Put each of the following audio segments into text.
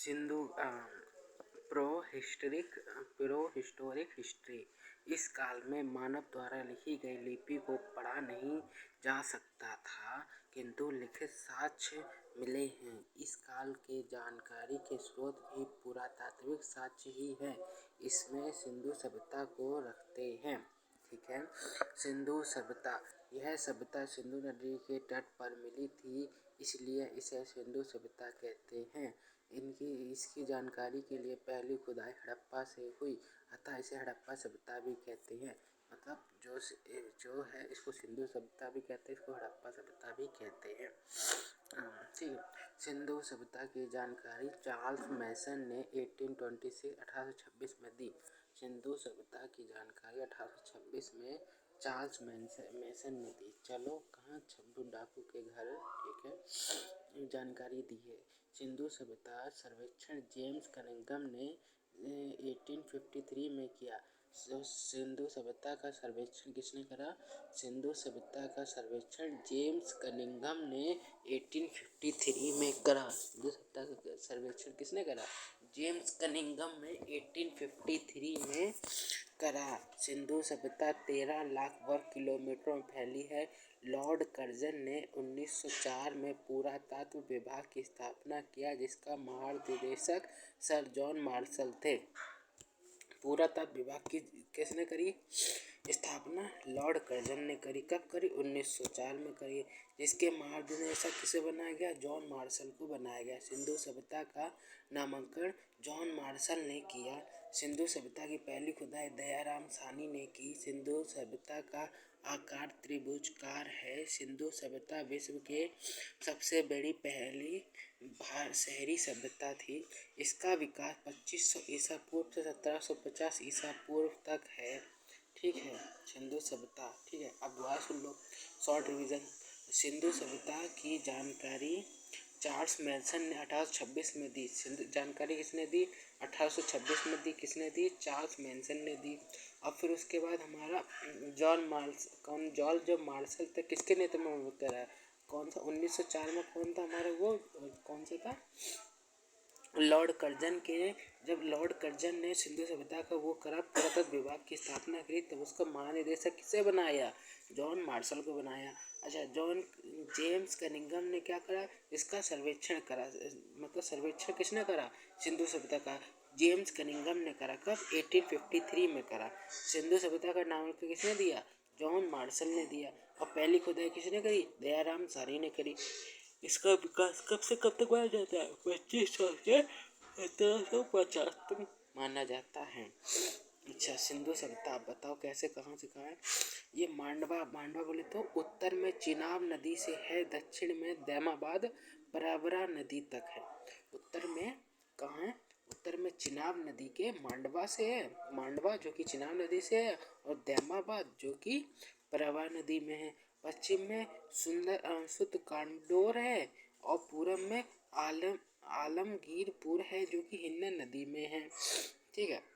Sindhu प्रोहिस्टोरिक history. इस काल में मानव द्वारा लिखी गई लिपि को पढ़ा नहीं जा सकता था, किंतु लिखित साक्ष्य मिले हैं। इस काल के जानकारी के स्रोत भी पुरातात्विक साक्ष्य ही है। इसमें सिंधु सभ्यता को रखते हैं। ठीक है। सिंधु सभ्यता, यह सभ्यता सिंधु नदी के तट पर मिली थी, इसलिए इसे सिंधु सभ्यता कहते हैं। इसकी जानकारी के लिए पहली खुदाई हड़प्पा से हुई, अतः इसे हड़प्पा सभ्यता भी कहते हैं। मतलब जो है इसको सिंधु सभ्यता भी कहते हैं, इसको हड़प्पा सभ्यता भी कहते हैं। ठीक है। सिंधु सभ्यता की जानकारी चार्ल्स मैसन ने 1826 में दी। सिंधु सभ्यता की जानकारी 1826 में चार्ल्स मैसन ने दी। चलो कहाँ, छब्बू डाकू के घर। ठीक है, जानकारी दी है। सिंधु सभ्यता सर्वेक्षण जेम्स कनिंघम ने 1853 में किया। सिंधु सभ्यता का सर्वेक्षण किसने करा? सिंधु सभ्यता का सर्वेक्षण जेम्स कनिंघम ने 1853 में करा। सिंधु सभ्यता का सर्वेक्षण किसने करा? जेम्स कनिंघम ने 1853 में करा। सिंधु सभ्यता 13 लाख वर्ग किलोमीटर में फैली है। लॉर्ड कर्जन ने 1904 में पुरातत्व विभाग की स्थापना किया, जिसका महानिदेशक सर जॉन मार्शल थे। पुरातत्व विभाग की किसने करी स्थापना? लॉर्ड कर्जन ने करी। कब करी? 1904 में करी। जिसके महानिदेशक किसे बनाया गया? जॉन मार्शल को बनाया गया। सिंधु सभ्यता का नामकरण जॉन मार्शल ने किया। सिंधु सभ्यता की पहली खुदाई दयाराम साहनी ने की। सिंधु सभ्यता का आकार त्रिभुजाकार है। सिंधु सभ्यता विश्व के सबसे बड़ी पहली शहरी सभ्यता थी। इसका विकास 2500 ईसा पूर्व से 1750 ईसा पूर्व तक है। ठीक है, सिंधु सभ्यता। ठीक है, अब दुआ सुन लो, शॉर्ट रिवीजन। सिंधु सभ्यता की जानकारी चार्ल्स मैसन ने 1826 में दी। सिंधु जानकारी किसने दी? 1826 में दी। किसने दी? चार्ल्स मैसन ने दी। और फिर उसके बाद हमारा जॉन मार्शल थे, किसके नेतृत्व में करा? कौन सा? 1904 में कौन था हमारा? वो कौन सा था? लॉर्ड कर्जन के। जब लॉर्ड कर्जन ने सिंधु सभ्यता का वो करा, पुरातत्व विभाग की स्थापना करी, तब उसका महानिदेशक किसे बनाया? जॉन मार्शल को बनाया। अच्छा, जेम्स कनिंघम ने क्या करा? इसका सर्वेक्षण करा। मतलब सर्वेक्षण किसने करा? सिंधु सभ्यता का जेम्स कनिंघम ने करा। कब? 1853 में करा। सिंधु सभ्यता का नामकरण किसने दिया? जॉन मार्शल ने दिया। और पहली खुदाई किसने करी? दयाराम साहनी ने करी। इसका विकास कब से कब तक माना जाता है? 2500 से 1750 तक माना जाता है। अच्छा, सिंधु सभ्यता आप बताओ कैसे, कहाँ से कहाँ है? ये मांडवा बोले तो उत्तर में चिनाब नदी से है, दक्षिण में दैमाबाद परवरा नदी तक है। उत्तर में कहाँ है? उत्तर में चिनाब नदी के मांडवा से है, मांडवा जो कि चिनाब नदी से है, और दैमाबाद जो कि परवरा नदी में है। पश्चिम में सुत कांडोर है, और पूरब में आलमगीरपुर है, जो कि हिंडन नदी में है। ठीक है।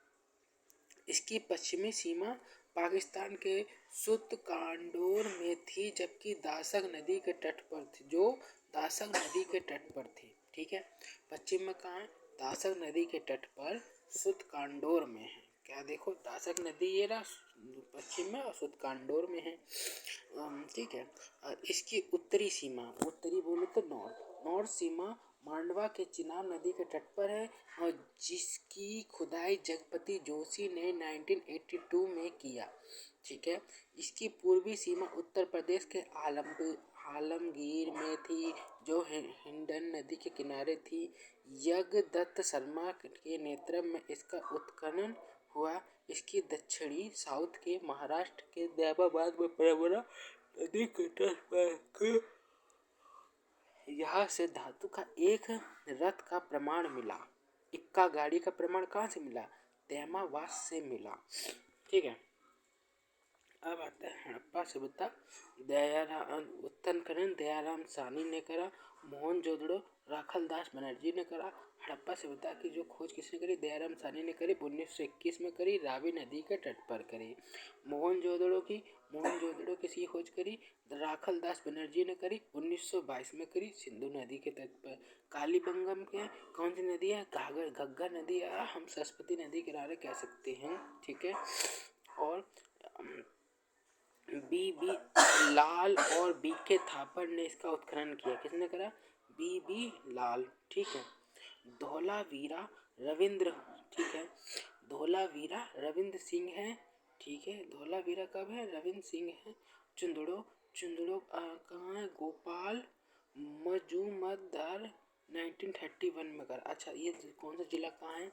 इसकी पश्चिमी सीमा पाकिस्तान के सुत कांडोर में थी, जबकि दासक नदी के तट पर थी, जो दासक नदी के तट पर थी। ठीक है। पश्चिम में कहाँ है? दासक नदी के तट पर सुत कांडोर में है। क्या देखो, दासक नदी ये रहा पश्चिम में, और सुत कांडोर में है। ठीक है। इसकी उत्तरी सीमा, उत्तरी बोले तो नॉर्थ सीमा मांडवा के चिनाब नदी के तट पर है, और जिसकी खुदाई जगपति जोशी ने 1982 में किया। ठीक है। इसकी पूर्वी सीमा उत्तर प्रदेश के आलमगीर में थी, जो हिंडन नदी के किनारे थी। यज्ञदत्त शर्मा के नेतृत्व में इसका उत्खनन हुआ। इसकी दक्षिणी साउथ के महाराष्ट्र के दैमाबाद में परवरा नदी के तट पर यहाँ से धातु का एक रथ का प्रमाण मिला। इक्का गाड़ी का प्रमाण कहाँ से मिला? दैमाबाद से मिला। ठीक है। अब आता है हड़प्पा सभ्यता। उत्खनन दयाराम साहनी ने करा। मोहनजोदड़ो राखलदास बनर्जी ने करा। हड़प्पा सभ्यता की जो खोज किसने करी? दयाराम साहनी ने करी। 1921 में करी। रावी नदी के तट पर करी। मोहनजोदड़ो किसकी खोज करी? राखलदास बनर्जी ने करी। 1922 में करी। सिंधु नदी के तट पर। कालीबंगम के कौन सी नदी है? घग्गर नदी, या हम सरस्वती नदी किनारे कह सकते हैं। ठीक है। और बी लाल और बी के थापर ने इसका उत्खनन किया। किसने करा? बी लाल। ठीक है। धौलावीरा रविंद्र, ठीक है, धौलावीरा रविंद्र सिंह है। ठीक है। धौलावीरा कब है? रविंद्र सिंह है। चुंदड़ो कहाँ है? गोपाल मजूमदार 1931 में कर। अच्छा, ये कौन सा जिला कहाँ है?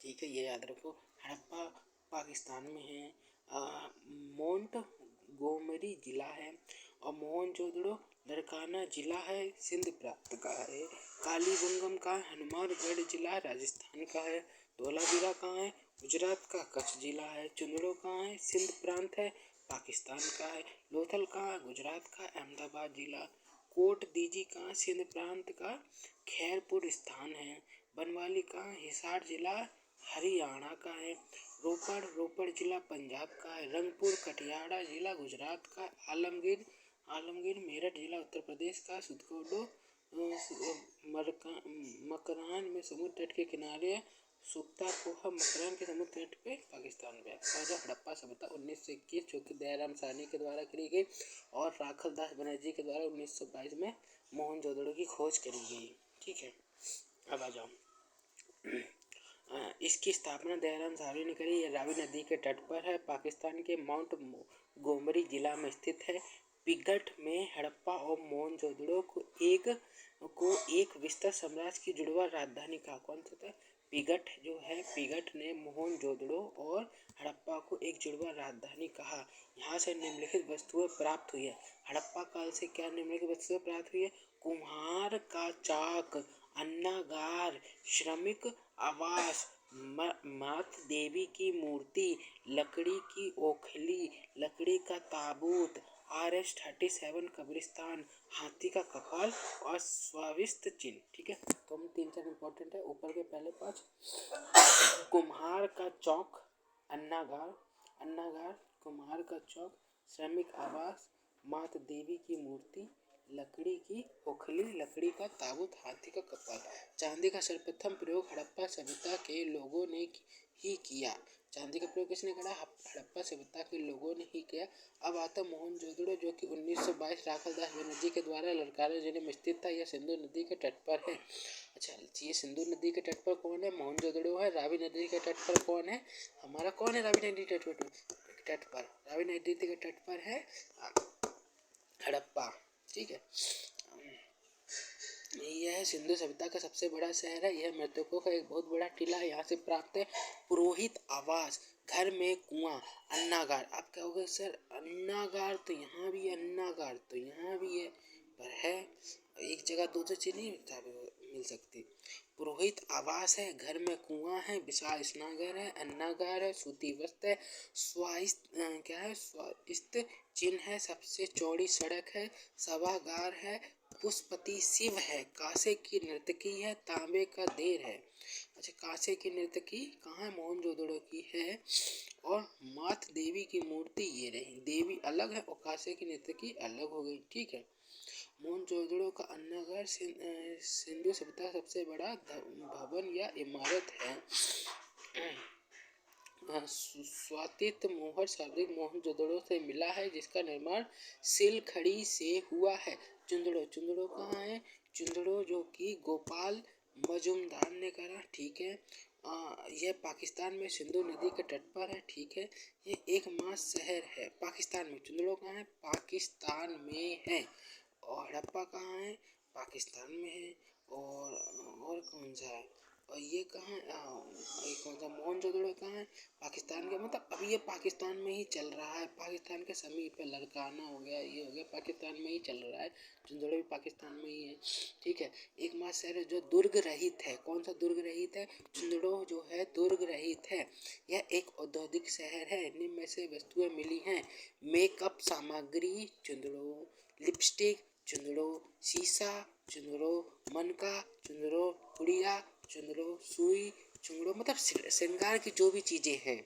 ठीक है, ये याद रखो। हड़प्पा पाकिस्तान में है। मोंट गोमरी जिला है। और मोहनजोदड़ो लड़काना जिला है, सिंध प्रांत का है। कालीबंगम का हनुमानगढ़ जिला राजस्थान का है। धौलावीरा कहाँ है? गुजरात का कच्छ जिला है। चुंदड़ो कहाँ है? सिंध प्रांत है, पाकिस्तान का है। लोथल कहाँ? गुजरात का अहमदाबाद जिला। कोट दीजी कहाँ? सिंध प्रांत का खैरपुर स्थान है। बनवाली कहाँ? हिसार जिला हरियाणा का है। रोपड़ जिला पंजाब का है। रंगपुर कटियाड़ा जिला गुजरात का। आलमगीर मेरठ जिला उत्तर प्रदेश का। सुदकोडो मकरान में समुद्र तट के किनारे। सुक्ता पोहा मकरान के समुद्र तट पे पाकिस्तान में। और हड़प्पा सभ्यता 1921 जो कि दयाराम साहनी के द्वारा करी गई, और राखलदास बनर्जी के द्वारा 1922 में मोहनजोदड़ो की खोज करी गई। ठीक है। अब आ जाओ। इसकी स्थापना दयाराम साहनी ने करी। ये रावी नदी के तट पर है। पाकिस्तान के माउंट गोमरी जिला में स्थित है। पिगठ में हड़प्पा और मोहनजोदड़ो को एक विस्तृत साम्राज्य की जुड़वा राजधानी कहा। कौन सा था? पिगठ जो है, पिगठ ने मोहनजोदड़ो और हड़प्पा को एक जुड़वा राजधानी कहा। यहाँ से निम्नलिखित वस्तुएं प्राप्त हुई है। हड़प्पा काल से क्या निम्नलिखित वस्तुएं प्राप्त हुई है? कुम्हार का चाक, अन्नागार, श्रमिक आवास, मात देवी की मूर्ति, लकड़ी की ओखली, लकड़ी का ताबूत, RS-37 कब्रिस्तान, हाथी का कपाल और स्वादिष्ट चिन्ह। ठीक है। तो हम 3-4 इंपॉर्टेंट है। ऊपर के पहले 5। कुम्हार का चौक, अन्नागार, कुम्हार का चौक, श्रमिक आवास, मात देवी की मूर्ति, लकड़ी की ओखली, लकड़ी का ताबूत, हाथी का कपाल। चांदी का सर्वप्रथम प्रयोग हड़प्पा सभ्यता के लोगों ने ही किया। चांदी का प्रयोग किसने करा? हड़प्पा सभ्यता के लोगों ने ही किया। अब आता मोहनजोदड़ो जो कि 1922 राखलदास बनर्जी के द्वारा ललकारा जिले में स्थित था। यह सिंधु नदी के तट पर है। अच्छा, ये सिंधु नदी के तट पर कौन है? मोहनजोदड़ो है। रावी नदी के तट पर कौन है? हमारा कौन है? रावी नदी तट पर रावी नदी के तट पर है हड़प्पा। ठीक है। यह है सिंधु सभ्यता का सबसे बड़ा शहर है। यह मृतकों का एक बहुत बड़ा टीला है। यहाँ से प्राप्त है पुरोहित आवास, घर में कुआं, अन्नागार। आप कहोगे सर अन्नागार तो यहाँ भी है, अन्नागार तो यहाँ भी है, पर है एक जगह दो चीज नहीं मिल सकती। पुरोहित आवास है, घर में कुआं है, विशाल स्नानघर है, अन्नागार है, सूती वस्त्र है, स्वादिष्ट चिन्ह है, सबसे चौड़ी सड़क है, सभागार है, पुष्पति शिव है, कांसे की नर्तकी है, तांबे का देर है। अच्छा, कांसे की नर्तकी कहाँ है? मोहनजोदड़ो की है। और मात देवी की मूर्ति ये रही, देवी अलग है और कांसे की नर्तकी अलग हो गई। ठीक है। मोहनजोदड़ो का अन्नागार सिंधु सभ्यता का सबसे बड़ा भवन या इमारत है। स्वातित मोहर शाब्दिक मोहनजोदड़ो से मिला है, जिसका निर्माण सिलखड़ी से हुआ है। चुंदड़ो कहाँ है? चुंदड़ो जो कि गोपाल मजूमदार ने करा। ठीक है। यह पाकिस्तान में सिंधु नदी के तट पर है। ठीक है। ये एकमात्र शहर है पाकिस्तान में। चुंदड़ो कहाँ है? पाकिस्तान में है। और हड़प्पा कहाँ है? पाकिस्तान में है। और कौन सा है? और ये कहाँ है? ये कौन सा? मोहनजोदड़ो कहाँ है? पाकिस्तान के, मतलब अभी ये पाकिस्तान में ही चल रहा है। पाकिस्तान के समीप है। लड़काना हो गया, ये हो गया, पाकिस्तान में ही चल रहा है। चुंदड़ो भी पाकिस्तान में ही है। ठीक है। एकमात्र शहर है जो दुर्ग रहित है। कौन सा दुर्ग रहित है? चुंदड़ो जो है दुर्ग रहित है। यह एक औद्योगिक शहर है। निम्न में से वस्तुएं मिली हैं: मेकअप सामग्री चुंदड़ो, लिपस्टिक चुंदड़ो, शीशा चुंदड़ो, मनका चुंदड़ो, गुड़िया चुंदड़ो, सुई चुंदड़ो, मतलब श्रृंगार की जो भी चीजें हैं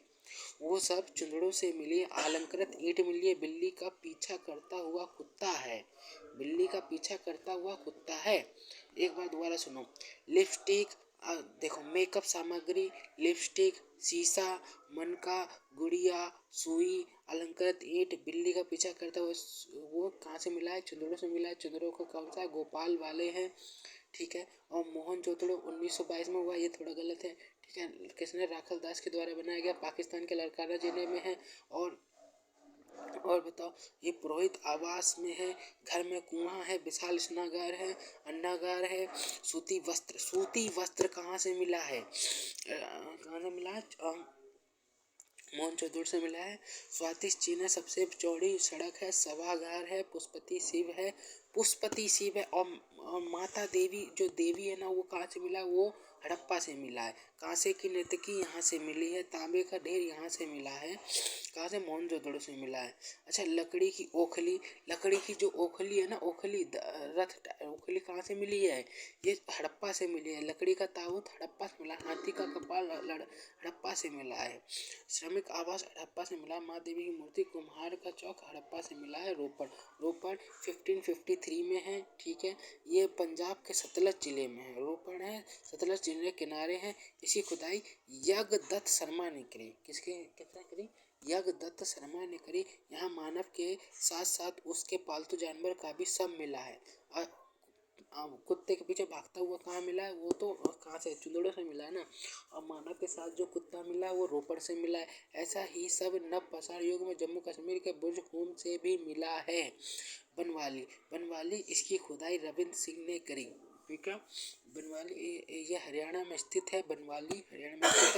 वो सब चुंदड़ों से मिली। अलंकृत ईंट मिली है। बिल्ली का पीछा करता हुआ कुत्ता है। बिल्ली का पीछा करता हुआ कुत्ता है। एक बार दोबारा सुनो। लिपस्टिक, देखो मेकअप सामग्री, लिपस्टिक, शीशा, मनका, गुड़िया, सुई, अलंकृत ईंट, बिल्ली का पीछा करता हुआ वो कहाँ से मिला है? चुंदड़ों से मिला है। चुंदड़ों को कौन सा? गोपाल वाले हैं, ठीक है। और मोहनजोदड़ो 1922 में हुआ, ये थोड़ा गलत है, ठीक है। किसने? राखल दास के द्वारा बनाया गया, पाकिस्तान के लड़काना जिले में है। और बताओ, ये पुरोहित आवास में है। घर में कुआं है, विशाल स्नागार है, अन्नागार है। सूती वस्त्र कहाँ से मिला है? कहाँ से मिला है? मोहनजोदड़ो से मिला है। स्वातिश चीन है, सबसे चौड़ी सड़क है, सभागार है, पुष्पति शिव है, और माता देवी जो देवी है ना, वो कहाँ से मिला? वो हड़प्पा से मिला है। कांसे की नर्तकी यहाँ से मिली है। तांबे का ढेर यहाँ से मिला है। कहाँ से? मोहनजोदड़ो से मिला है। अच्छा, लकड़ी की ओखली, लकड़ी की जो ओखली है ना, ओखली कहाँ से मिली है? ये हड़प्पा से मिली है। लकड़ी का ताबूत हड़प्पा से मिला। हाथी का कपाल हड़प्पा से मिला है। श्रमिक आवास हड़प्पा से मिला। माँ देवी की मूर्ति कुम्हार का चौक हड़प्पा से मिला है। रोपड़ 1553 में है, ठीक है। ये पंजाब के सतलज जिले में है। रोपड़ है, सतलज जिले के किनारे है। इसकी खुदाई यज्ञदत्त शर्मा ने करी। किसने करी? यज्ञदत्त शर्मा ने करी। यहाँ मानव के साथ साथ उसके पालतू जानवर का भी सब मिला है। कुत्ते के पीछे भागता हुआ कहाँ मिला है? वो तो कहाँ से? चुंदड़ों से मिला है ना। और मानव के साथ जो कुत्ता मिला है वो रोपड़ से मिला है। ऐसा ही सब नव पसार युग में जम्मू कश्मीर के बुर्ज होम से भी मिला है। बनवाली इसकी खुदाई रविंद्र सिंह ने करी, ठीक है। बनवाली ये हरियाणा में स्थित है। बनवाली हरियाणा में स्थित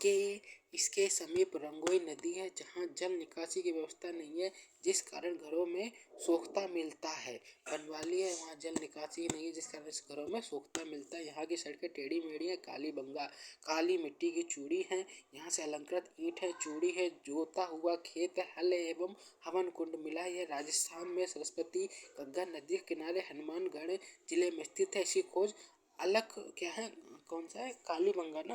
है। इसके समीप रंगोई नदी है, जहाँ जल निकासी की व्यवस्था नहीं है, जिस कारण घरों में सोखता मिलता है। बनवाली है, वहाँ जल निकासी नहीं है, जिस कारण घरों में सोखता मिलता है। यहाँ की सड़कें टेढ़ी मेढ़ी है। काली मिट्टी की चूड़ी है। यहाँ से अलंकृत ईंट है, चूड़ी है, जोता हुआ खेत है, हल एवं हवन कुंड मिला है। यह राजस्थान में सरस्वती घग्गर नदी के किनारे हनुमानगढ़ जिले में स्थित है। इसकी खोज अलग क्या है? कौन सा है? कालीबंगा ना,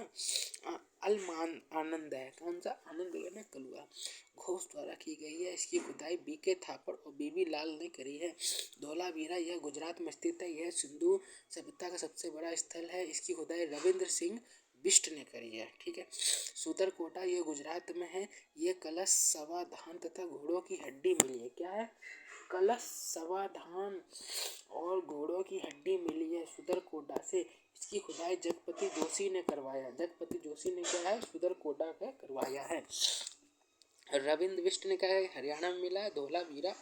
अलमान आनंद है। कौन सा? आनंद है ना, कलुआ घोष द्वारा की गई है। इसकी खुदाई बीके थापड़ और बीबी लाल ने करी है। धोलावीरा यह गुजरात में स्थित है। यह सिंधु सभ्यता का सबसे बड़ा स्थल है। इसकी खुदाई रविंद्र सिंह बिष्ट ने करी है, ठीक है। सूतरकोटा यह गुजरात में है। ये कलश सवा धान तथा घोड़ों की हड्डी मिली है। क्या है? कलश सवा धान और घोड़ों की हड्डी मिली है सूदरकोटा से। इसकी खुदाई जगपति जोशी ने करवाया। जगपति जोशी ने क्या है? सूदरकोटा का करवाया है। रविंद्र बिष्ट ने क्या है? हरियाणा में मिला है। धोलावीरा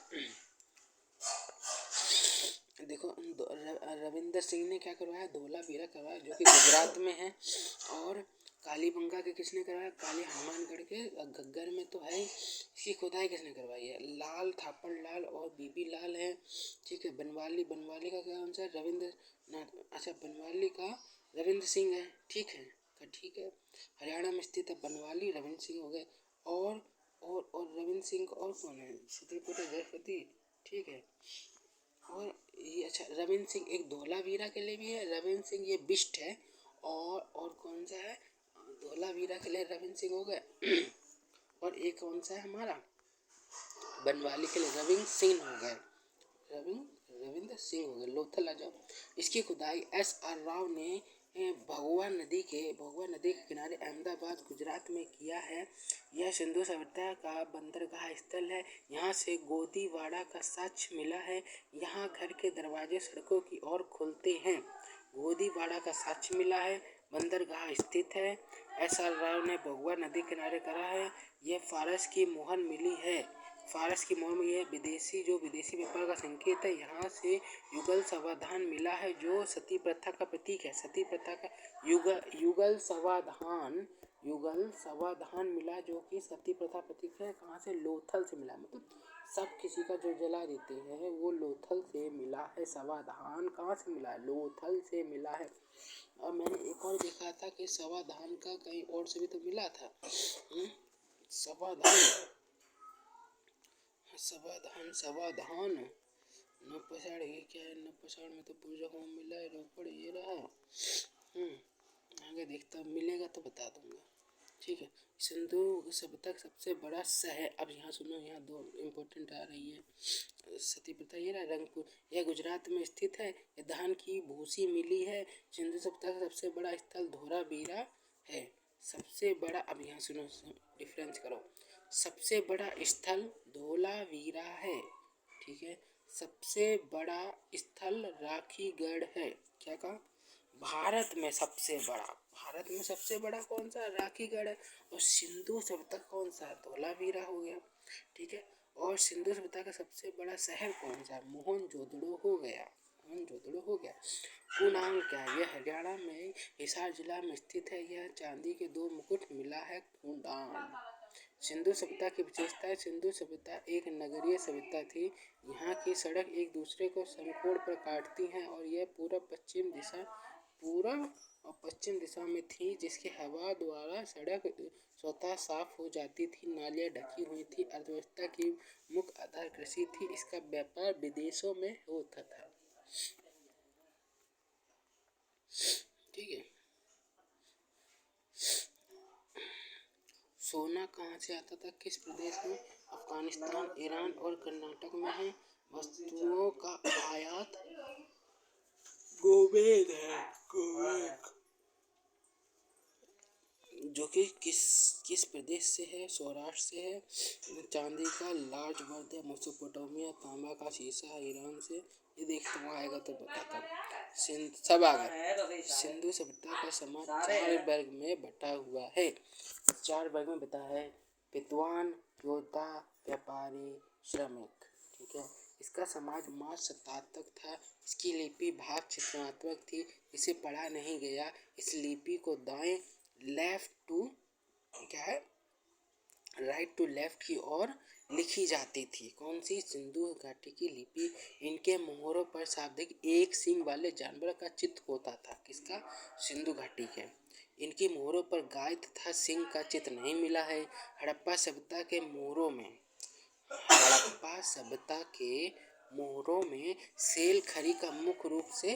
देखो, रविंद्र सिंह ने क्या करवाया? धोलावीरा करवाया, जो कि गुजरात में है। और कालीबंगा के किसने करवाया? काली हनुमानगढ़ के घग्गर में तो है। इसकी खुदाई किसने करवाई है? लाल थापड़ लाल और बीबी लाल है, ठीक है। बनवाली का क्या आंसर है? बनवाली का रविंद्र सिंह है, ठीक है। ठीक है, हरियाणा में स्थित है बनवाली। रविंद्र सिंह हो गए। और रविंद्र सिंह और कौन है? सूत्रकोटा जयपति, ठीक है। और ये अच्छा, रविंद्र सिंह एक धोलावीरा के लिए भी है। रविंद्र सिंह ये बिष्ट है। और कौन सा है? धोलावीरा के लिए रविंद्र सिंह हो गए। और एक कौन सा है हमारा? बनवाली के लिए रविंद्र सिंह हो गए। रविंद्र सिंह हो गए। लोथल आ जाओ। इसकी खुदाई SR राव ने भगवा नदी के किनारे अहमदाबाद गुजरात में किया है। यह सिंधु सभ्यता का बंदरगाह स्थल है। यहाँ से गोदीवाड़ा का साक्ष्य मिला है। यहाँ घर के दरवाजे सड़कों की ओर खुलते हैं। गोदीवाड़ा का साक्ष्य मिला है। बंदरगाह स्थित है। SR राव ने भगवा नदी किनारे करा है। यह फारस की मोहर मिली है। फारस की मोहर में यह विदेशी व्यापार का संकेत है। यहाँ से युगल समाधान मिला है, जो सती प्रथा का प्रतीक है। सती प्रथा का युगल समाधान मिला, जो कि सती प्रथा प्रतीक है। कहाँ से? लोथल से मिला। मतलब सब किसी का जो जला देते हैं वो लोथल से मिला है। समाधान कहाँ से मिला है? लोथल से मिला है। और मैंने एक और देखा था कि समाधान का कहीं और से भी तो मिला था। समाधान नौपसाड़ ये क्या है? नौपसाड़ में तो पूजा को मिला है, रोपड़ ये रहा। आगे देखता मिलेगा तो बता दूंगा। ठीक है। सिंधु सभ्यता का सबसे बड़ा शहर, अब यहाँ सुनो, यहाँ दो इम्पोर्टेंट आ रही है। सती प्रथा ये रहा रंगपुर, यह गुजरात में स्थित है। यह धान की भूसी मिली है। सिंधु सभ्यता का सबसे बड़ा स्थल धोलावीरा है। सबसे बड़ा, अब यहाँ सुनो, डिफरेंस करो। सबसे बड़ा स्थल धोलावीरा है। ठीक है। सबसे बड़ा स्थल राखीगढ़ है। क्या कहा? भारत में सबसे बड़ा, भारत में सबसे बड़ा कौन सा? राखीगढ़ है। और सिंधु सभ्यता कौन सा? धोलावीरा हो गया। ठीक है। और सिंधु सभ्यता का सबसे बड़ा शहर कौन सा? मोहनजोदड़ो हो गया। मोहनजोदड़ो हो गया। कुनांग क्या है? यह हरियाणा में हिसार जिला में स्थित है। यह चांदी के 2 मुकुट मिला है कुंडान। सिंधु सभ्यता की विशेषताएं। सिंधु सभ्यता एक नगरीय सभ्यता थी। यहाँ की सड़क एक दूसरे को समकोण पर काटती हैं और यह पूरब और पश्चिम दिशा में थी, जिसकी हवा द्वारा सड़क स्वतः साफ हो जाती थी। नालियाँ ढकी हुई थी। अर्थव्यवस्था की मुख्य आधार कृषि थी। इसका व्यापार विदेशों में होता था। ठीक है। सोना कहाँ से आता था? किस प्रदेश में? अफगानिस्तान, ईरान और कर्नाटक में है। वस्तुओं का आयात गोमेद है। गोमेद जो कि किस प्रदेश से है? सौराष्ट्र से है। चांदी का लार्ज वर्थ है मेसोपोटामिया। तांबा का शीशा ईरान से। ये देखते हुआ आएगा तो बताता। सब आ गए। सिंधु सभ्यता का समाज 4 वर्ग में बटा हुआ है। 4 वर्ग में बता है। विद्वान, योद्धा, व्यापारी, श्रमिक। ठीक है। इसका समाज मार्च शताब्दक था। इसकी लिपि भाग चित्रात्मक थी। इसे पढ़ा नहीं गया। इस लिपि को दाएं लेफ्ट टू क्या है राइट टू लेफ्ट की ओर लिखी जाती थी। कौन सी? सिंधु घाटी की लिपि। इनके मोहरों पर शाब्दिक एक सींग वाले जानवर का चित्र होता था। किसका? सिंधु घाटी के। इनकी मोहरों पर गाय तथा सिंह का चित्र नहीं मिला है। हड़प्पा सभ्यता के मोहरों में सेल खरी का मुख्य रूप से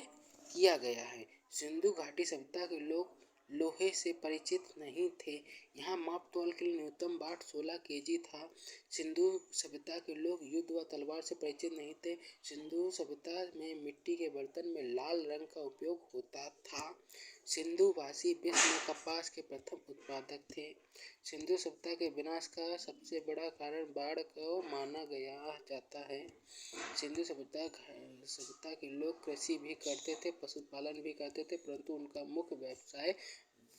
किया गया है। सिंधु घाटी सभ्यता के लोग लोहे से परिचित नहीं थे। यहाँ माप तौल के लिए न्यूनतम बाट 16 केजी था। सिंधु सभ्यता के लोग युद्ध व तलवार से परिचित नहीं थे। सिंधु सभ्यता में मिट्टी के बर्तन में लाल रंग का उपयोग होता था। सिंधुवासी विश्व में कपास के प्रथम उत्पादक थे। सिंधु सभ्यता के विनाश का सबसे बड़ा कारण बाढ़ को माना गया जाता है। सिंधु सभ्यता के लोग कृषि भी करते थे, पशुपालन भी करते थे, परंतु उनका मुख्य व्यवसाय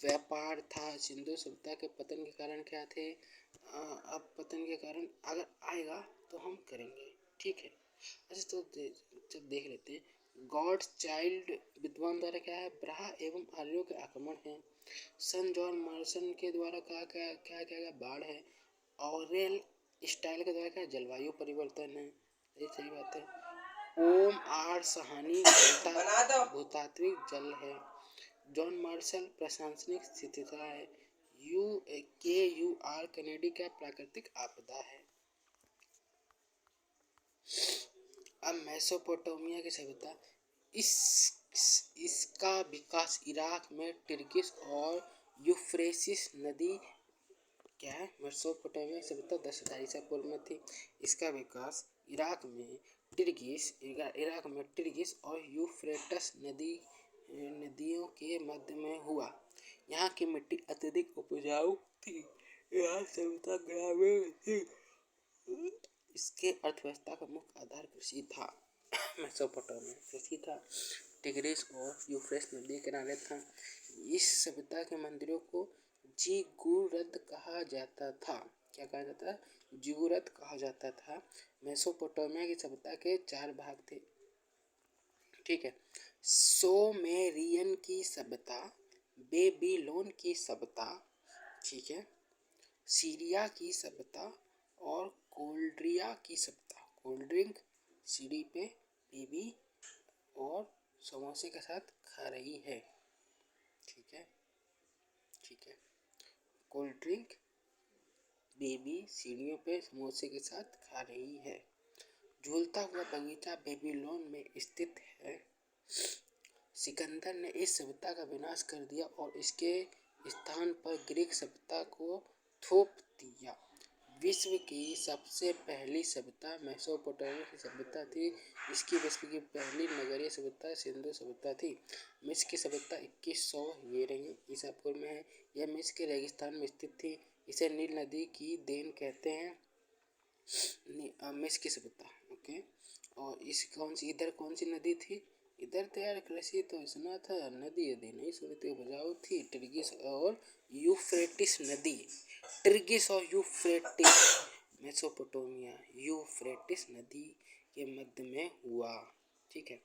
व्यापार था। सिंधु सभ्यता के पतन के कारण क्या थे? अब पतन के कारण अगर आएगा तो हम करेंगे। ठीक है। अच्छा तो जब देख लेते हैं। गॉड्स चाइल्ड विद्वान द्वारा क्या है? ब्रहा एवं आर्यों के आक्रमण है। सन जॉन मार्सन के द्वारा क्या बाढ़ है। ऑरेल स्टाइल के द्वारा क्या? जलवायु परिवर्तन है। ये सही बात है। ओम आर सहानी भूतात्विक जल है। जॉन मार्शल प्रशासनिक स्थिरता है। KUR कनेडी का प्राकृतिक आपदा है। अब मेसोपोटामिया की सभ्यता। इसका विकास इराक में टिग्रिस और यूफ्रेसिस नदी क्या है? मेसोपोटामिया की सभ्यता 10,000 ईसा पूर्व में थी। इसका विकास इराक में टिग्रिस और यूफ्रेटस नदियों के मध्य में हुआ। यहाँ की मिट्टी अत्यधिक उपजाऊ थी। यहाँ सभ्यता ग्रामीण थी। इसके अर्थव्यवस्था का मुख्य आधार कृषि था। मेसोपोटामिया कृषि था। टिग्रिस और यूफ्रेट्स नदी के किनारे था। इस सभ्यता के मंदिरों को जिगुरत कहा जाता था। क्या कहा जाता है? जिगुरत कहा जाता था। मेसोपोटामिया की सभ्यता के 4 भाग थे। ठीक है। सोमेरियन की सभ्यता, बेबीलोन की सभ्यता, ठीक है, सीरिया की सभ्यता और कोल्ड्रिया की सभ्यता। कोल्ड ड्रिंक सीढ़ी पे बेबी और समोसे के साथ खा रही है। ठीक है। ठीक है। कोल्ड ड्रिंक बेबी सीढ़ियों पे समोसे के साथ खा रही है। झूलता हुआ बगीचा बेबीलोन में स्थित है। सिकंदर ने इस सभ्यता का विनाश कर दिया और इसके स्थान पर ग्रीक सभ्यता को थोप दिया। विश्व की सबसे पहली सभ्यता मेसोपोटामिया की सभ्यता थी। इसकी विश्व की पहली नगरीय सभ्यता सिंधु सभ्यता थी। मिस्र की सभ्यता 2100 ये रही ईसा पूर्व में है। यह मिस्र के रेगिस्तान में स्थित थी। इसे नील नदी की देन कहते हैं। मिस्र की सभ्यता ओके। और इस कौन सी नदी थी इधर? तो यार कृषि तो सुना था, नदी यदि नहीं सुनी तो उपजाऊ थी। टिग्रिस और यूफ्रेटिस नदी, टिग्रिस और यूफ्रेटिस मेसोपोटामिया यूफ्रेटिस नदी के मध्य में हुआ। ठीक है।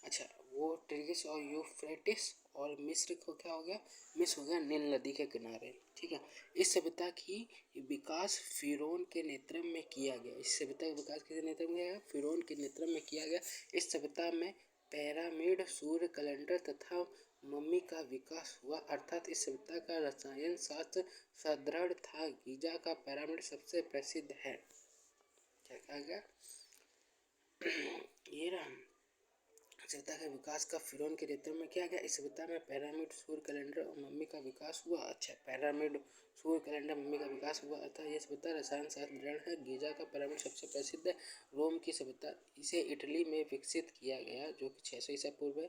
अच्छा, वो टिग्रिस और यूफ्रेटिस और मिस्र को क्या हो गया? मिस्र हो गया नील नदी के किनारे। ठीक है। इस सभ्यता की विकास फिरौन के नेतृत्व में किया गया। इस सभ्यता का विकास किसके नेतृत्व में? फिरौन के नेतृत्व में किया गया। इस सभ्यता में पिरामिड, सूर्य कैलेंडर तथा मम्मी का विकास हुआ। अर्थात इस सभ्यता का रसायन शास्त्र सुदृढ़ था। गीजा का पिरामिड सबसे प्रसिद्ध है। क्या कहा गया? ये रहा सभ्यता के विकास का फिरौन के नेतृत्व में किया गया। इस सभ्यता में पिरामिड, सूर्य कैलेंडर और मम्मी का विकास हुआ। अच्छा, पिरामिड, सूर्य कैलेंडर, मम्मी का विकास हुआ। अतः यह सभ्यता रसायन शास्त्र दृढ़ है। गीजा का पिरामिड सबसे प्रसिद्ध है। रोम की सभ्यता, इसे इटली में विकसित किया गया जो कि 600 ईसा पूर्व है।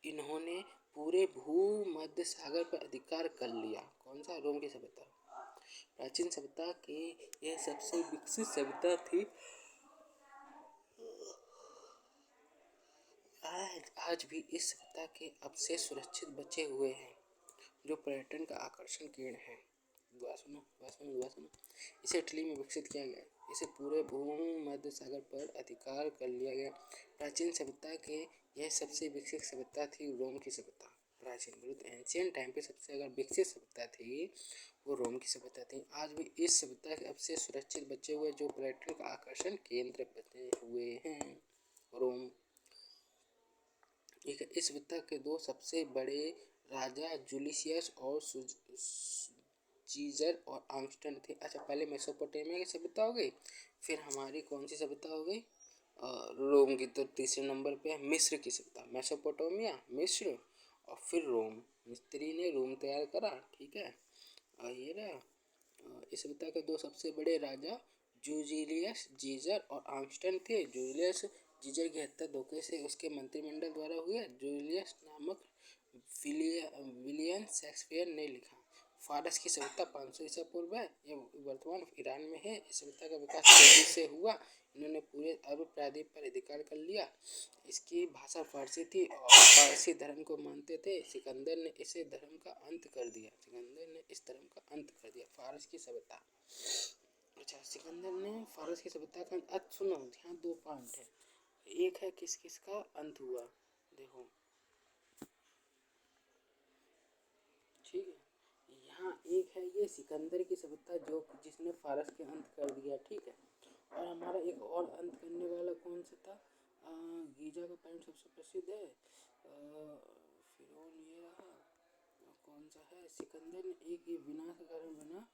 इन्होंने पूरे भूमध्य सागर पर अधिकार कर लिया। कौन सा? रोम की सभ्यता। प्राचीन सभ्यता की यह सबसे विकसित सभ्यता थी। आज भी इस सभ्यता के अवशेष सुरक्षित बचे हुए हैं जो पर्यटन का आकर्षण केंद्र है। इसे इटली में विकसित किया गया। इसे पूरे भूमध्य सागर पर अधिकार कर लिया गया। प्राचीन सभ्यता के यह सबसे विकसित सभ्यता थी रोम की सभ्यता। प्राचीन एंशियंट टाइम पे सबसे अगर विकसित सभ्यता थी वो रोम की सभ्यता थी। आज भी इस सभ्यता के अवशेष सुरक्षित बचे हुए जो पर्यटन का आकर्षण केंद्र बने हुए हैं। रोम। ठीक है। इस सभ्यता के दो सबसे बड़े राजा जूलियस और सीजर और आगस्टस थे। अच्छा, पहले मेसोपोटामिया की सभ्यता हो गई, फिर हमारी कौन सी सभ्यता हो गई? रोम की। तो तीसरे नंबर पे है मिस्र की सभ्यता। मेसोपोटामिया, मिस्र और फिर रोम। मिस्त्री ने रोम तैयार करा। ठीक है। और ये रहा इस सभ्यता के दो सबसे बड़े राजा जूलियस सीजर और आगस्टस थे। जूलियस सीजर की हत्या धोखे से उसके मंत्रिमंडल द्वारा हुई। जूलियस नामक विलियम शेक्सपियर ने लिखा। फारस की सभ्यता 500 ईसा पूर्व है। यह वर्तमान ईरान में है। इस सभ्यता का विकास तेजी से हुआ। इन्होंने पूरे अरब प्रायद्वीप पर अधिकार कर लिया। इसकी भाषा फारसी थी और फारसी धर्म को मानते थे। सिकंदर ने इस धर्म का अंत कर दिया। फारस की सभ्यता। अच्छा, सिकंदर ने फारस की सभ्यता का अंत। सुनो, यहाँ दो पॉइंट है। एक है किस किस का अंत हुआ, देखो। ठीक है। यहाँ एक है ये सिकंदर की सभ्यता जो जिसने फारस के अंत कर दिया। ठीक है। और हमारा एक और अंत करने वाला कौन सा था? गीजा का पॉइंट सबसे प्रसिद्ध है। फिरौन ये रहा। कौन सा है? सिकंदर ने एक ये विनाश का कारण बना।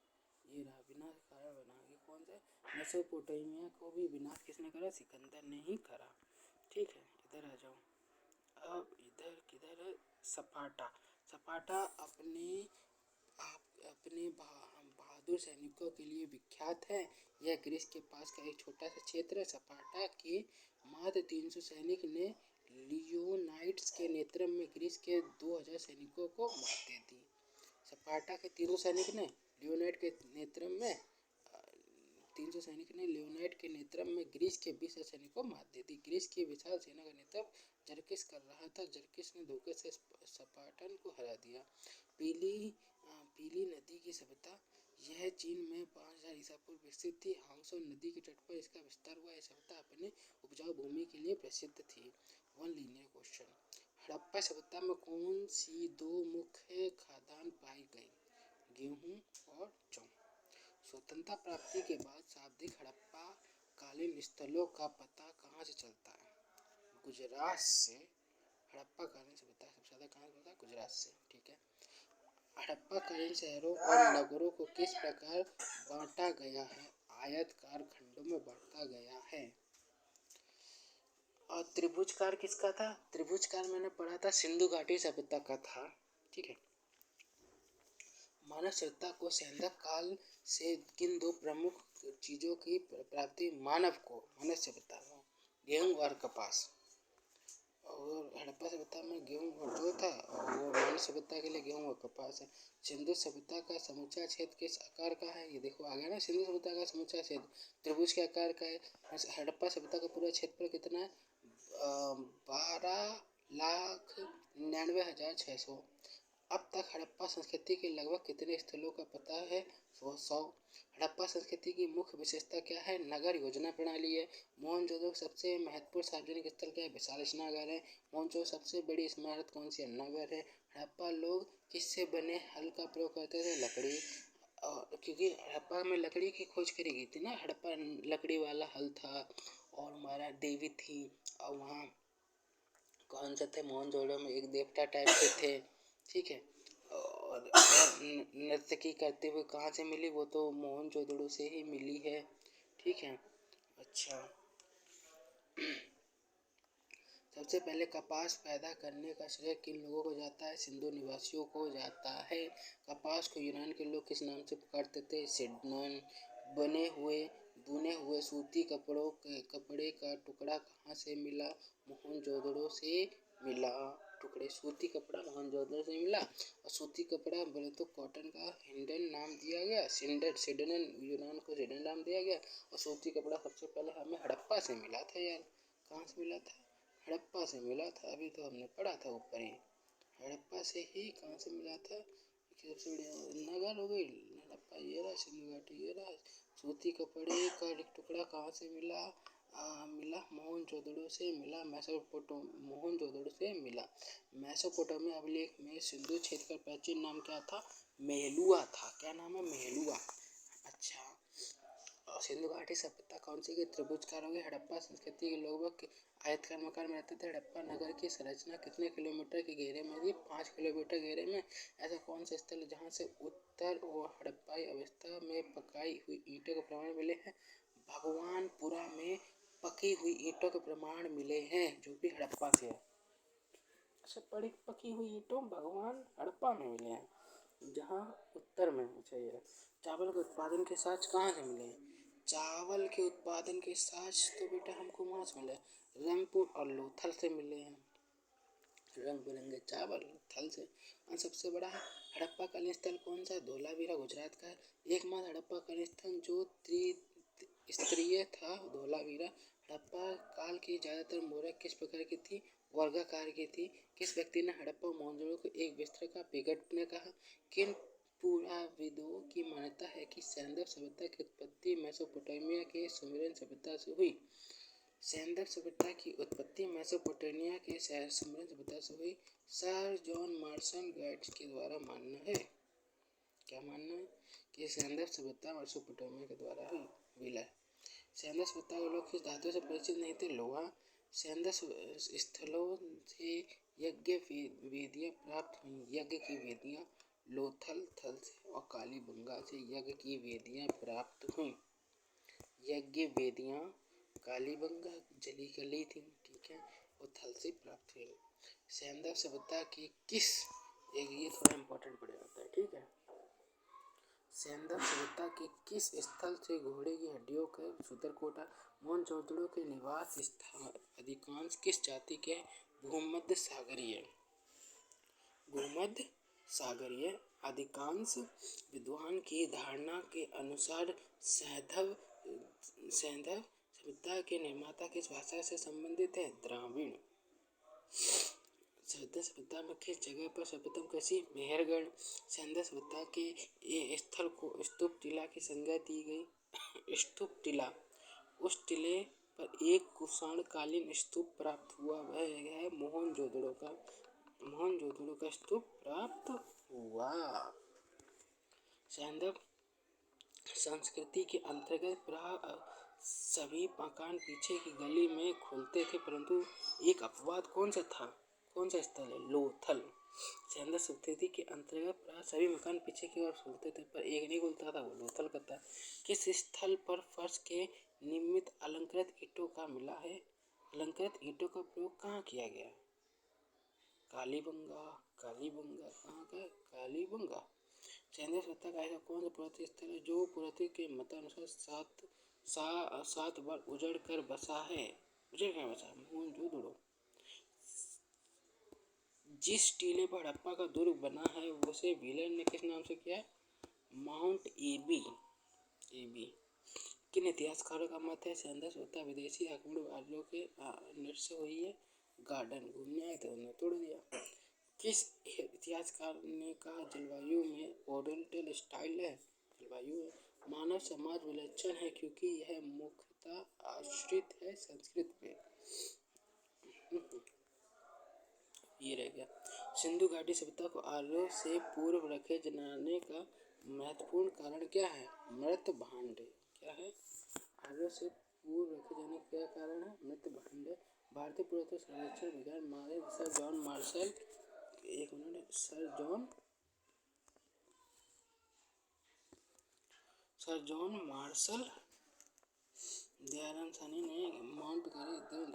ये रहा विनाश का कारण बना। ये कौन सा है? मेसोपोटामिया को भी विनाश किसने करा? सिकंदर ने ही करा। ठीक है। इधर आ जाओ। अब इधर किधर है? स्पार्टा। स्पार्टा अपने बहादुर सैनिकों के लिए विख्यात है। यह ग्रीस के पास का एक छोटा सा क्षेत्र है। स्पार्टा के मात्र 300 सैनिक ने लियोनाइड्स के नेतृत्व में ग्रीस के 2000 सैनिकों को मात दे दी। स्पार्टा के 300 सैनिक ने लियोनाइड के नेतृत्व में 300 सैनिक ने लियोनाइड के नेतृत्व में ग्रीस के 20,000 सैनिकों को मात दे दी। ग्रीस की विशाल सेना का नेतृत्व जरकिस कर रहा था। जरकिस ने धोखे से स्पार्टन को हरा दिया। पीली नदी की सभ्यता। यह चीन में 5000 ईसा पूर्व विकसित थी। हांगसो नदी के तट पर इसका विस्तार हुआ। यह सभ्यता अपने उपजाऊ भूमि के लिए प्रसिद्ध थी। One linear question. हड़प्पा सभ्यता में कौन सी दो मुख्य खाद्यान्न पाई गई? गेहूं और जौ। स्वतंत्रता प्राप्ति के बाद शाब्दिक हड़प्पा कालीन स्थलों का पता कहाँ से चलता है? गुजरात से। हड़प्पा कालीन सभ्यता सबसे ज़्यादा कहाँ से होता है? गुजरात से। ठीक है। हड़प्पा कालीन शहरों और नगरों को किस प्रकार बांटा गया है? आयताकार खंडों में बांटा गया है। और त्रिभुजकार किसका था? त्रिभुजकार मैंने पढ़ा था सिंधु घाटी सभ्यता का था। ठीक है। मानव सभ्यता को सैंधव काल से किन दो प्रमुख चीजों की प्राप्ति मानव सभ्यता में गेहूं और कपास, और हड़प्पा सभ्यता में गेहूं और जो था, और वो मानव सभ्यता के लिए गेहूं और कपास है। सिंधु सभ्यता का समूचा क्षेत्र किस आकार का है? ये देखो आ गया ना, सिंधु सभ्यता का समूचा क्षेत्र त्रिभुज के आकार का है। हड़प्पा सभ्यता का पूरा क्षेत्रफल कितना है? 12,99,600। अब तक हड़प्पा संस्कृति के लगभग कितने स्थलों का पता है? 100। हड़प्पा संस्कृति की मुख्य विशेषता क्या है? नगर योजना प्रणाली है। मोहनजोदड़ो सबसे महत्वपूर्ण सार्वजनिक स्थल क्या है? विशाल स्नानागार है। मोहनजोदड़ो सबसे बड़ी इमारत कौन सी है? नगर है। हड़प्पा लोग किससे बने हल का प्रयोग करते थे? लकड़ी। और क्योंकि हड़प्पा में लकड़ी की खोज करी गई थी ना, हड़प्पा लकड़ी वाला हल था। और हमारा देवी थी, और वहाँ कौन से थे? मोहनजोदड़ो में एक देवता टाइप के थे। ठीक है। और नर्तकी करते हुए कहाँ से मिली? वो तो मोहनजोदड़ो से ही मिली है। ठीक है। अच्छा, सबसे पहले कपास पैदा करने का श्रेय किन लोगों को जाता है? सिंधु निवासियों को जाता है। कपास को यूनान के लोग किस नाम से पुकारते थे? सिडनन। बुने हुए सूती कपड़े का टुकड़ा कहाँ से मिला? मोहनजोदड़ो से मिला। सूती कपड़ा मोहनजोदड़ो से मिला। और सूती कपड़ा बोले तो कॉटन का हिंडन नाम दिया गया, सिडनन, यूनान को सिडनन नाम दिया गया। और सूती कपड़ा सबसे पहले हमें हड़प्पा से मिला था यार। कहाँ से मिला था? हड़प्पा से मिला था। अभी तो हमने पढ़ा था ऊपर ही, हड़प्पा से ही। कहाँ से मिला था? सबसे बढ़िया नगर हो गई हड़प्पा, ये रहा सिंधु घाटी, ये रहा। सूती कपड़े का एक टुकड़ा कहाँ से मिला? मोहनजोदड़ो से मिला। मोहनजोदड़ो से मिला। मेसोपोटामिया अभिलेख में सिंधु क्षेत्र का प्राचीन नाम क्या था? मेहलुआ था। क्या नाम है? मेहलुआ। अच्छा, और सिंधु घाटी सभ्यता कौन सी की? त्रिभुजकार हो गए। हड़प्पा संस्कृति के लोग आयताकार मकान में रहते थे। हड़प्पा नगर की संरचना कितने किलोमीटर के घेरे में थी? 5 किलोमीटर घेरे में। ऐसा कौन सा स्थल है जहाँ से उत्तर और हड़प्पाई अवस्था में पकाई हुई ईंटों के प्रमाण मिले हैं? भगवानपुरा में पकी हुई ईंटों के प्रमाण मिले हैं, जो कि हड़प्पा से है। अच्छा, पकी हुई ईंटों भगवान हड़प्पा में मिले हैं, जहाँ उत्तर में चाहिए। चावल के उत्पादन के साक्ष्य कहाँ से मिले? चावल के उत्पादन के साक्ष्य तो बेटा हमको वहाँ से मिले, रंगपुर और लोथल से मिले हैं। रंग बिरंगे चावल थल से। और सबसे बड़ा हड़प्पा कालीन स्थल कौन सा है? धोलावीरा गुजरात का है। एकमात्र हड़प्पा कालीन स्थल जो त्रिस्तरीय था, धोलावीरा। हड़प्पा काल की ज्यादातर मोहरें किस प्रकार की थी? वर्गाकार की थी। किस व्यक्ति ने हड़प्पा और मोहनजोदड़ो को एक बिस्तर का बिगड़ने कहा? किन पुराविदों की मान्यता है कि सैंधव सभ्यता की उत्पत्ति मेसोपोटामिया के सुमेरियन सभ्यता से हुई? सैंधव सभ्यता की उत्पत्ति मेसोपोटामिया के सुमेरियन सभ्यता से हुई। सर जॉन मार्शन गाइड्स के द्वारा मानना है। क्या मानना है? कि सैंधव सभ्यता मेसोपोटामिया के द्वारा हुई। सैंधव सभ्यता के लोग किस धातु से परिचित नहीं थे? लोहा। सैंधव स्थलों से यज्ञ वेदियां प्राप्त हुई। यज्ञ की वेदियां लोथल थल से और कालीबंगा से यज्ञ की वेदियां प्राप्त हुई। यज्ञ वेदियां कालीबंगा जली गली थी। ठीक है। और थल से प्राप्त हुई। सैंधव सभ्यता की किस, एक ये थोड़ा इम्पोर्टेंट पड़ जाता है। ठीक है। सैंधव सभ्यता के किस स्थल से घोड़े की हड्डियों का सुदरकोटा? मोहनजोदड़ो के निवास स्थान अधिकांश किस जाति के? भूमध्य सागरीय। भूमध्य सागरीय। अधिकांश विद्वान की धारणा के अनुसार सैंधव सभ्यता के निर्माता किस भाषा से संबंधित है? द्राविड़। सैंधव सभ्यता में किस जगह पर सर्वप्रथम कृषि? मेहरगढ़। सैंधव सभ्यता के ये स्थल को स्तूप टीला की संज्ञा दी गई। स्तूप टीला, उस टीले पर एक कुषाणकालीन स्तूप प्राप्त हुआ, वह है मोहनजोदड़ो का। मोहनजोदड़ो का स्तूप प्राप्त हुआ। सैंधव संस्कृति के अंतर्गत प्राय सभी मकान पीछे की गली में खुलते थे, परंतु एक अपवाद कौन सा था? कौन सा स्थल है? लोथल। सैंधव संस्कृति के अंतर्गत प्राय सभी मकान पीछे की ओर खुलते थे, पर एक नहीं खुलता था, वो लोथल का था। किस स्थल पर फर्श के नियमित अलंकृत ईंटों का मिला है? अलंकृत ईंटों का प्रयोग कहाँ किया गया? कालीबंगा। कालीबंगा कहाँ का? कालीबंगा। सैंधव सभ्यता का ऐसा कौन सा पुरातत्व स्थल है जो पुरातत्व के मतानुसार सात बार उजड़ कर बसा है? मोहनजोदड़ो। जिस टीले पर हड़प्पा का दुर्ग बना है उसे व्हीलर ने किस नाम से किया? माउंट एबी। किन इतिहासकारों का मत है सैंधव सभ्यता विदेशी आक्रमण वालों के नृत्य हुई है? गार्डन घूमने आए थे उन्होंने तोड़ दिया। किस इतिहासकार ने कहा जलवायु में ओरिएंटल स्टाइल है? जलवायु है। मानव समाज विलक्षण है क्योंकि यह मुख्यतः आश्रित है संस्कृत पे। ये रह गया। सिंधु घाटी सभ्यता को आर्यों से पूर्व रखे जाने का महत्वपूर्ण कारण क्या है? मृत भांड। क्या है? आर्यों से पूर्व रखे जाने का क्या कारण है? मृत भांड। भारतीय पुरातत्व सर्वेक्षण विज्ञान माहिर sir John Marshall Dayaram Sahni ने माउंट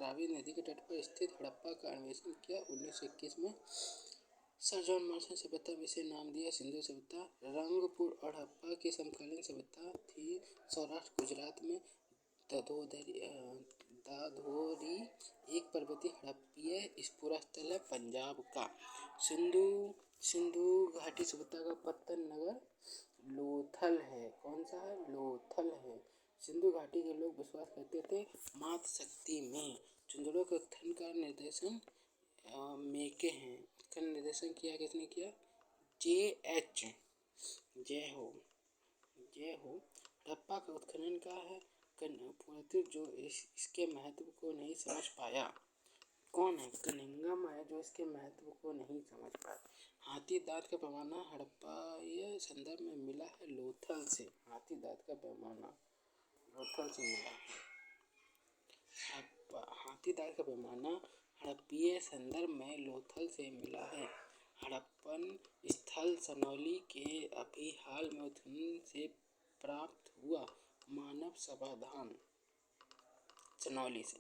रावी नदी के तट पर स्थित हड़प्पा का अन्वेषण किया 1921 में। सर जॉन मार्शल सभ्यता विषय नाम दिया सिंधु सभ्यता। रंगपुर और हड़प्पा की समकालीन सभ्यता थी सौराष्ट्र गुजरात में। दादोरी एक पर्वतीय हड़प्पीय स्फुरा स्थल है पंजाब का। सिंधु घाटी सभ्यता का पत्तन नगर लोथल है। कौन सा है? लोथल है। सिंधु घाटी के लोग विश्वास करते थे मातृ शक्ति में। चंद्रों के उत्खनन का निर्देशन मेके हैं। उत्खनन निर्देशन किया किसने किया? J.H. जय हो। हड़प्पा का उत्खनन का है पुरातत्व जो इसके महत्व को नहीं समझ पाया। कौन है? कनिंघम है जो इसके महत्व को नहीं समझ पाया। हाथी दांत का पैमाना हड़प्पाई संदर्भ में मिला है लोथल से। हाथी दांत का पैमाना लोथल से मिला। हाथी दांत का पैमाना हड़प्पीय संदर्भ में लोथल से मिला है। हड़प्पन स्थल सनौली के अभी हाल में उत्खनन से प्राप्त हुआ मानव समाधान सनौली से।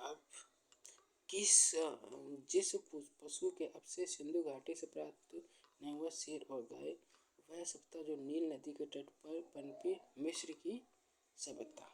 अब जिस पशु के अवशेष सिंधु घाटी से प्राप्त नहीं हुआ शेर और गाय, वह सभ्यता जो नील नदी के तट पर पनपी मिस्र की सभ्यता।